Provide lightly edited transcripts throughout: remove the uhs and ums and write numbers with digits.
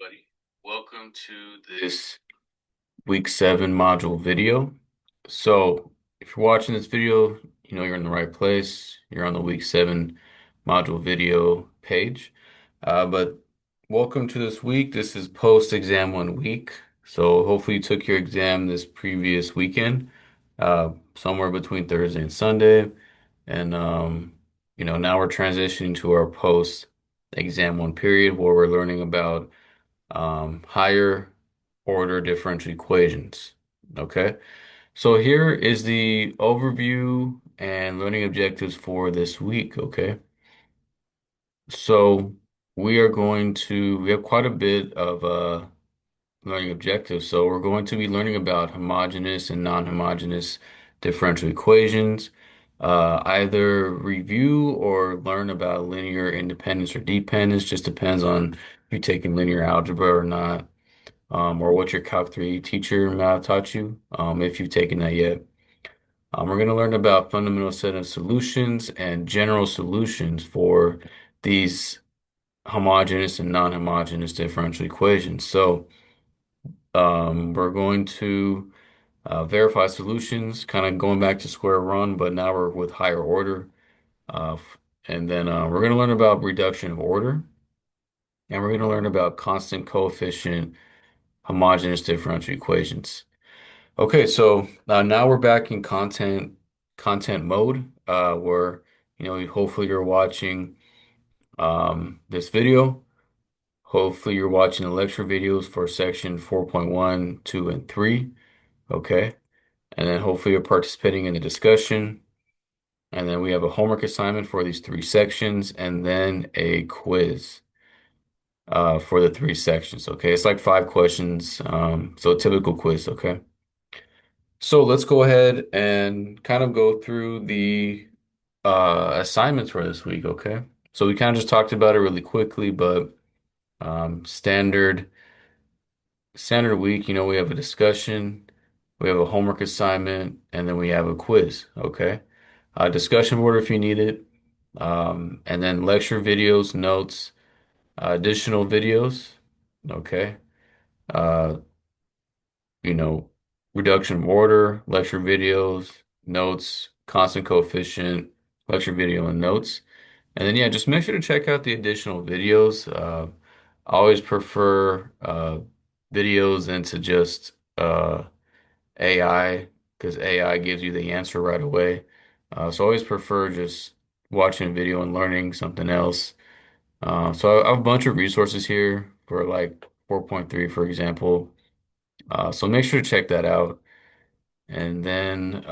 Buddy. Welcome to this week 7 module video. So, if you're watching this video, you know you're in the right place. You're on the week 7 module video page. But welcome to this week. This is post-exam 1 week. So, hopefully, you took your exam this previous weekend, somewhere between Thursday and Sunday. And, now we're transitioning to our post-exam 1 period where we're learning about higher order differential equations. Okay, so here is the overview and learning objectives for this week. Okay, so we have quite a bit of learning objectives. So we're going to be learning about homogeneous and non-homogeneous differential equations. Either review or learn about linear independence or dependence, just depends on if you're taking linear algebra or not, or what your Calc 3 teacher taught you, if you've taken that yet. We're going to learn about fundamental set of solutions and general solutions for these homogeneous and non-homogeneous differential equations. So we're going to verify solutions, kind of going back to square one, but now we're with higher order. And then we're going to learn about reduction of order, and we're going to learn about constant coefficient homogeneous differential equations. Okay, so now we're back in content mode, where hopefully you're watching this video. Hopefully you're watching the lecture videos for section 4.1, 2, and 3. Okay, and then hopefully you're participating in the discussion. And then we have a homework assignment for these 3 sections, and then a quiz for the 3 sections. Okay, it's like 5 questions, so a typical quiz. Okay. So let's go ahead and kind of go through the assignments for this week, okay? So we kind of just talked about it really quickly, but standard week, we have a discussion, we have a homework assignment, and then we have a quiz, okay? Discussion board if you need it, and then lecture videos, notes, additional videos, okay? Uh, you know, reduction of order, lecture videos, notes, constant coefficient, lecture video and notes. And then, yeah, just make sure to check out the additional videos. I always prefer videos into just AI because AI gives you the answer right away. So I always prefer just watching a video and learning something else. So I have a bunch of resources here for like 4.3, for example. So make sure to check that out. And then,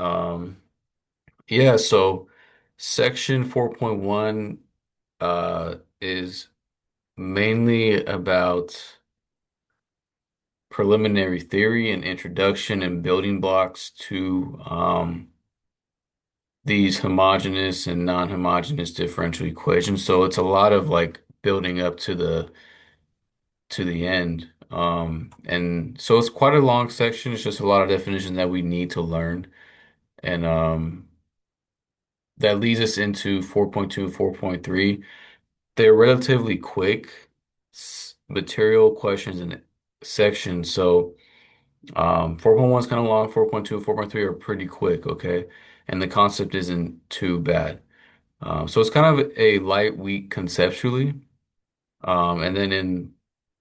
yeah, so section 4.1 is mainly about preliminary theory and introduction and building blocks to these homogeneous and non-homogeneous differential equations. So it's a lot of like building up to the end. And so it's quite a long section. It's just a lot of definitions that we need to learn. And that leads us into 4.2 and 4.3. They're relatively quick material questions and sections. So 4.1 is kind of long, 4.2 and 4.3 are pretty quick, okay? And the concept isn't too bad. So it's kind of a light week conceptually. And then in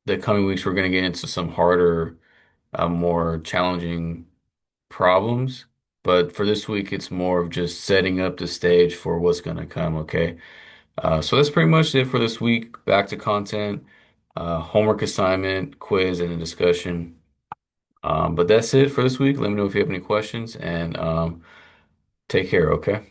the coming weeks, we're going to get into some harder, more challenging problems. But for this week, it's more of just setting up the stage for what's going to come, okay? So that's pretty much it for this week. Back to content, homework assignment, quiz, and a discussion. But that's it for this week. Let me know if you have any questions and take care, okay?